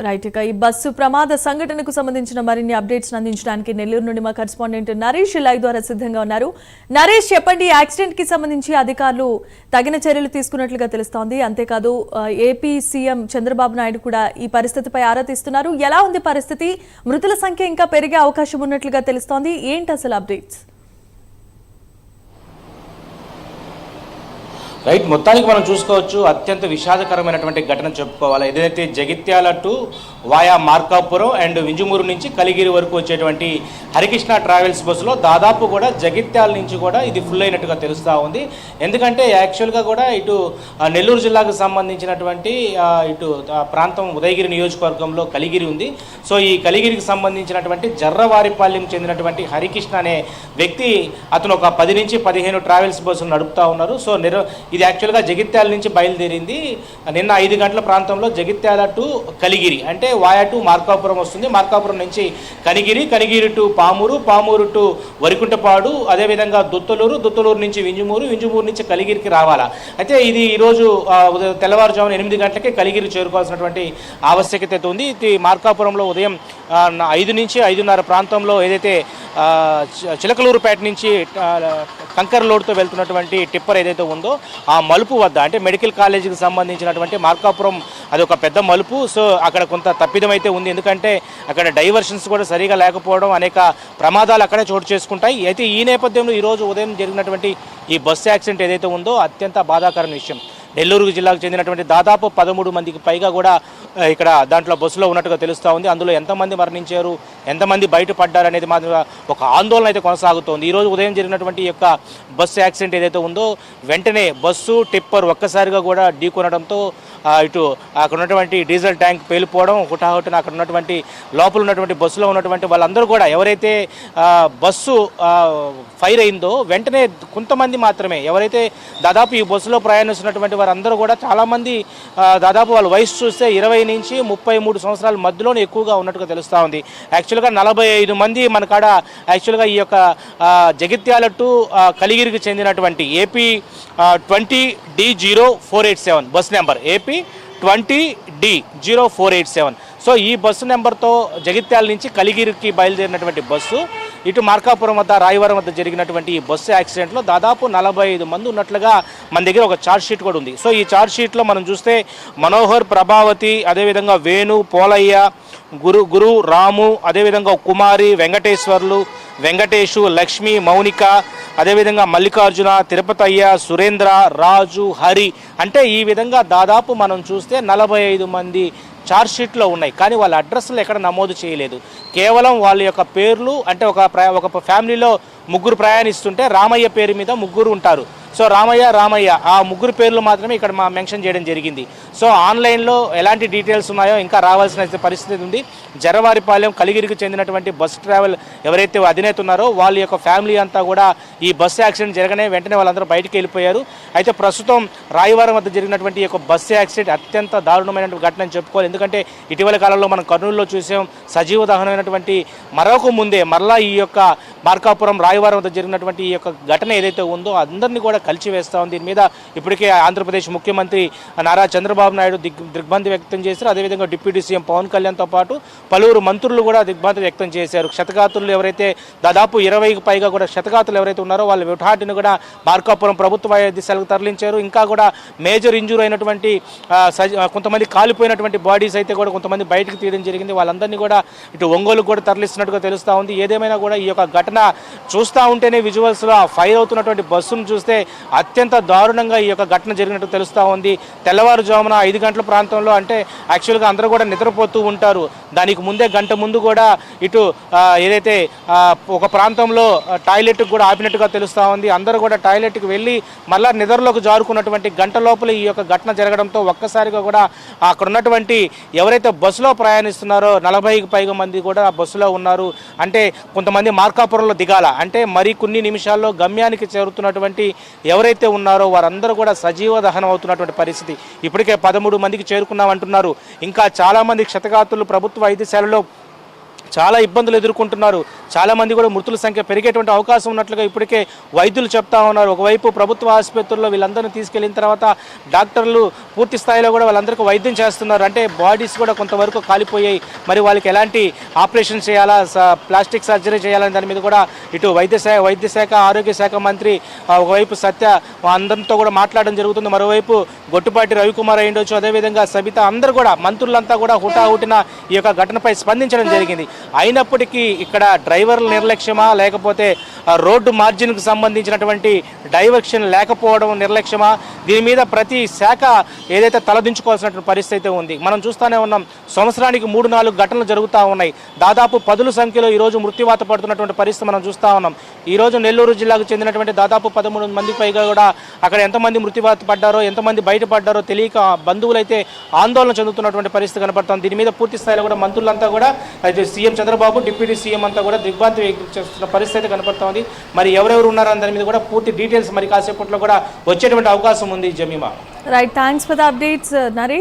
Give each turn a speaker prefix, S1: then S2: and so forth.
S1: Right. ఇక ఈ bus ప్రమాద సంఘటనకు సంబంధించిన మరిన్ని అప్డేట్స్ అందించడానికి నెల్లూరు నుండి మా కరెస్పాండెంట్ నరేష్ లైవ్ ద్వారా సిద్ధంగా ఉన్నారు. నరేష్, చెప్పండి, యాక్సిడెంట్ కి సంబంధించి అధికారులు తగిన చర్యలు తీసుకున్నట్లుగా తెలుస్తోంది. అంతేకాదు ఏపీ సీఎం చంద్రబాబు నాయుడు కూడా ఈ పరిస్థితిపై ఆరా తీస్తున్నారు. ఎలా ఉంది పరిస్థితి? మృతుల సంఖ్య ఇంకా పెరిగే అవకాశం ఉన్నట్లుగా తెలుస్తోంది. ఏంటి అసలు అప్డేట్స్?
S2: రైట్, మొత్తానికి మనం చూసుకోవచ్చు అత్యంత విషాదకరమైనటువంటి ఘటన చెప్పుకోవాలి. ఏదైతే Jagtial to via Markapuram and Vinjamuru నుంచి కలిగిరి వరకు వచ్చేటువంటి హరికృష్ణ ట్రావెల్స్ బస్సులో దాదాపు కూడా జగిత్యాల నుంచి కూడా ఇది ఫుల్ అయినట్టుగా తెలుస్తూ ఉంది. ఎందుకంటే యాక్చువల్గా కూడా ఇటు నెల్లూరు జిల్లాకు సంబంధించినటువంటి ఇటు ప్రాంతం ఉదయగిరి నియోజకవర్గంలో కలిగిరి ఉంది. సో ఈ కలిగిరికి సంబంధించినటువంటి జర్రవారిపాలెం చెందినటువంటి హరికృష్ణ అనే వ్యక్తి, అతను ఒక 10 నుంచి 15 ట్రావెల్స్ బస్సులు నడుపుతూ ఉన్నారు. సో ఇది యాక్చువల్గా జగిత్యాల నుంచి బయలుదేరింది. నిన్న 5 గంటల ప్రాంతంలో జగిత్యాల టు కలిగిరి, అంటే వాయా టు మార్కాపురం వస్తుంది. మార్కాపురం నుంచి కనిగిరి, కనిగిరి టు పామూరు, పామూరు టు వరికుంటపాడు, అదేవిధంగా దుత్తలూరు నుంచి వింజమూరు నుంచి కలిగిరికి రావాలా. అయితే ఇది ఈరోజు తెల్లవారుజామున 8 గంటలకే కలిగిరి చేరుకోవాల్సినటువంటి ఆవశ్యకత ఉంది. ఇది మార్కాపురంలో ఉదయం 5 నుంచి 5:30 ప్రాంతంలో ఏదైతే చిలకలూరుపేట నుంచి కంకర్ లోడ్తో వెళ్తున్నటువంటి టిప్పర్ ఏదైతే ఉందో ఆ మలుపు వద్ద, అంటే మెడికల్ కాలేజీకి సంబంధించినటువంటి మార్కాపురం అది ఒక పెద్ద మలుపు. సో అక్కడ కొంత తప్పిదం అయితే ఉంది. ఎందుకంటే అక్కడ డైవర్షన్స్ కూడా సరిగా లేకపోవడం, అనేక ప్రమాదాలు అక్కడే చోటు చేసుకుంటాయి. అయితే ఈ నేపథ్యంలో ఈరోజు ఉదయం జరిగినటువంటి ఈ బస్సు యాక్సిడెంట్ ఏదైతే ఉందో అత్యంత బాధాకరమైన విషయం. నెల్లూరు జిల్లాకు చెందినటువంటి దాదాపు 13 మందికి పైగా కూడా ఇక్కడ దాంట్లో బస్సులో ఉన్నట్టుగా తెలుస్తూ ఉంది. అందులో ఎంతమంది మరణించారు, ఎంతమంది బయటపడ్డారు అనేది మాత్రం ఒక ఆందోళన అయితే కొనసాగుతోంది. ఈరోజు ఉదయం జరిగినటువంటి ఈ యొక్క బస్సు యాక్సిడెంట్ ఏదైతే ఉందో వెంటనే బస్సు టిప్పర్ ఒక్కసారిగా కూడా ఢీకొనడంతో ఇటు అక్కడ ఉన్నటువంటి డీజిల్ ట్యాంక్ పేలిపోవడం, హుటాహుటిన అక్కడ ఉన్నటువంటి లోపల ఉన్నటువంటి బస్సులో ఉన్నటువంటి వాళ్ళందరూ కూడా, ఎవరైతే బస్సు ఫైర్ అయిందో వెంటనే కొంతమంది మాత్రమే, ఎవరైతే దాదాపు ఈ బస్సులో ప్రయాణిస్తున్నటువంటి వారందరూ కూడా చాలామంది దాదాపు వాళ్ళ వయసు చూస్తే 20 నుంచి 33 సంవత్సరాల మధ్యలోనే ఎక్కువగా ఉన్నట్టుగా తెలుస్తూ ఉంది. యాక్చువల్గా 45 మంది మన కాడ యాక్చువల్గా ఈ యొక్క జగిత్యాల టు కలిగిరికి చెందినటువంటి AP 20D0487 bus number, AP 20D0487. So ఈ బస్సు నెంబర్తో జగిత్యాల నుంచి కలిగిరికి బయలుదేరినటువంటి బస్సు ఇటు మార్కాపురం వద్ద రాయవరం వద్ద జరిగినటువంటి ఈ బస్సు యాక్సిడెంట్లో దాదాపు 45 మంది ఉన్నట్లుగా మన దగ్గర ఒక ఛార్జ్ షీట్ కూడా ఉంది. సో ఈ ఛార్జ్ షీట్లో మనం చూస్తే మనోహర్, ప్రభావతి, అదేవిధంగా వేణు, పోలయ్య, గురు, రాము, అదేవిధంగా కుమారి, వెంకటేశ్వర్లు, వెంకటేషు, లక్ష్మి, మౌనిక, అదేవిధంగా మల్లికార్జున, తిరుపతయ్య, సురేంద్ర, రాజు, హరి, అంటే ఈ విధంగా దాదాపు మనం చూస్తే 45 మంది ఛార్జ్ షీట్లో ఉన్నాయి. కానీ వాళ్ళ అడ్రస్లు ఎక్కడ నమోదు చేయలేదు. కేవలం వాళ్ళ యొక్క పేర్లు, అంటే ఒక ఫ్యామిలీలో 3 ప్రయాణిస్తుంటే రామయ్య పేరు మీద 3 ఉంటారు. సో రామయ్య ఆ 3 పేర్లు మాత్రమే ఇక్కడ మెన్షన్ చేయడం జరిగింది. సో ఆన్లైన్లో ఎలాంటి డీటెయిల్స్ ఉన్నాయో ఇంకా రావాల్సిన పరిస్థితి ఉంది. జరవారిపాలెం కలిగిరికి చెందినటువంటి బస్ ట్రావెల్ ఎవరైతే అధినేత ఉన్నారో వాళ్ళ యొక్క ఫ్యామిలీ అంతా కూడా ఈ బస్సు యాక్సిడెంట్ జరగనే వెంటనే వాళ్ళందరూ బయటికి వెళ్ళిపోయారు. అయితే ప్రస్తుతం రాయవరం వద్ద జరిగినటువంటి ఈ యొక్క బస్సు యాక్సిడెంట్ అత్యంత దారుణమైనటువంటి ఘటన అని చెప్పుకోవాలి. ఎందుకంటే ఇటీవల కాలంలో మనం కర్నూలులో చూసాం సజీవ దహనమైనటువంటి మరొక ముందే మరలా ఈ యొక్క మార్కాపురం రాయవరం వద్ద జరిగినటువంటి ఈ యొక్క ఘటన ఏదైతే ఉందో అందరినీ కూడా కలిచివేస్తూ ఉంది. దీని మీద ఇప్పటికే ఆంధ్రప్రదేశ్ ముఖ్యమంత్రి నారా చంద్రబాబు నాయుడు దిగ్భ్రాంతి వ్యక్తం చేశారు. అదేవిధంగా డిప్యూటీ సీఎం పవన్ కళ్యాణ్తో పాటు పలువురు మంత్రులు కూడా దిగ్భ్రాంతి వ్యక్తం చేశారు. క్షతగాతులు ఎవరైతే దాదాపు 20కి పైగా కూడా క్షతగాతులు ఎవరైతే ఉన్నారో వాళ్ళ విఠాటిని కూడా మార్కాపురం ప్రభుత్వ వైద్యశాలకు తరలించారు. ఇంకా కూడా మేజర్ ఇంజూరీ అయినటువంటి కొంతమంది కాలిపోయినటువంటి బాడీస్ అయితే కూడా కొంతమంది బయటకు తీయడం జరిగింది. వాళ్ళందరినీ కూడా ఇటు ఒంగోలుకు కూడా తరలిస్తున్నట్టుగా తెలుస్తూ ఉంది. ఏదేమైనా కూడా ఈ యొక్క ఘటన చూస్తూ ఉంటేనే విజువల్స్లో ఫైర్ అవుతున్నటువంటి బస్సును చూస్తే అత్యంత దారుణంగా ఈ యొక్క ఘటన జరిగినట్టు తెలుస్తూ ఉంది. తెల్లవారుజామున 5 గంటల ప్రాంతంలో, అంటే యాక్చువల్గా అందరూ కూడా నిద్రపోతూ ఉంటారు. దానికి ముందే గంట ముందు కూడా ఇటు ఏదైతే ఒక ప్రాంతంలో టాయిలెట్కి కూడా ఆపినట్టుగా తెలుస్తూ ఉంది. అందరూ కూడా టాయిలెట్కి వెళ్ళి మళ్ళీ నిద్రలోకి జారుకున్నటువంటి గంట లోపల ఈ యొక్క ఘటన జరగడంతో ఒక్కసారిగా కూడా అక్కడ ఉన్నటువంటి ఎవరైతే బస్సులో ప్రయాణిస్తున్నారో 40కి పైగా మంది కూడా బస్సులో ఉన్నారు. అంటే కొంతమంది మార్కాపురంలో దిగాల, అంటే మరికొన్ని నిమిషాల్లో గమ్యానికి చేరుతున్నటువంటి ఎవరైతే ఉన్నారో వారందరూ కూడా సజీవ దహనం అవుతున్నటువంటి పరిస్థితి. ఇప్పటికే 13 మందికి చేరుకున్నామంటున్నారు. ఇంకా చాలామంది క్షతగాతులు ప్రభుత్వ వైద్యశాలలో చాలా ఇబ్బందులు ఎదుర్కొంటున్నారు. చాలా మంది కూడా మృతుల సంఖ్య పెరిగేటువంటి అవకాశం ఉన్నట్లుగా ఇప్పటికే వైద్యులు చెప్తా ఉన్నారు. ఒకవైపు ప్రభుత్వ ఆసుపత్రుల్లో వీళ్ళందరినీ తీసుకెళ్లిన తర్వాత డాక్టర్లు పూర్తి స్థాయిలో కూడా వాళ్ళందరికీ వైద్యం చేస్తున్నారు. అంటే బాడీస్ కూడా కొంతవరకు కాలిపోయాయి. మరి వాళ్ళకి ఎలాంటి ఆపరేషన్ చేయాలా, ప్లాస్టిక్ సర్జరీ చేయాలని దాని మీద కూడా ఇటు వైద్య శాఖ ఆరోగ్య శాఖ మంత్రి ఒకవైపు సత్య అందరితో కూడా మాట్లాడడం జరుగుతుంది. మరోవైపు గొట్టుపాటి రవికుమార్ అయ్యుండొచ్చు, అదేవిధంగా సబిత, అందరూ కూడా మంత్రులంతా కూడా హుటాహుటిన ఈ యొక్క ఘటనపై స్పందించడం జరిగింది. అయినప్పటికీ ఇక్కడ డ్రైవర్ల నిర్లక్ష్యమా లేకపోతే రోడ్డు మార్జిన్కు సంబంధించినటువంటి డైవర్షన్ లేకపోవడం నిర్లక్ష్యమా, దీని మీద ప్రతి శాఖ ఏదైతే తలదించుకోవాల్సినటువంటి పరిస్థితి అయితే ఉంది. మనం చూస్తూనే ఉన్నాం, సంవత్సరానికి 3-4 ఘటనలు జరుగుతూ ఉన్నాయి. దాదాపు 10 సంఖ్యలో ఈరోజు మృత్యువాత పడుతున్నటువంటి పరిస్థితి మనం చూస్తూ ఉన్నాం. ఈరోజు నెల్లూరు జిల్లాకు చెందినటువంటి దాదాపు 13 మందికి పైగా కూడా అక్కడ ఎంతమంది మృత్యువాత పడ్డారో, ఎంతమంది బయటపడ్డారో తెలియక బంధువులైతే ఆందోళన చెందుతున్నటువంటి పరిస్థితి కనపడుతుంది. దీని మీద పూర్తి స్థాయిలో కూడా మంత్రులంతా కూడా అయితే సీఎం చంద్రబాబు, డిప్యూటీ సీఎం అంతా కూడా దిగ్భ్రాంతి వ్యక్తం చేస్తున్న పరిస్థితి కనపడుతోంది. మరి ఎవరెవరు ఉన్నారని దాని మీద కూడా పూర్తి డీటెయిల్స్ మరి కాసేపట్లో కూడా వచ్చేటువంటి అవకాశం ఉంది. Jemimah,
S1: right, thanks for the updates Naresh.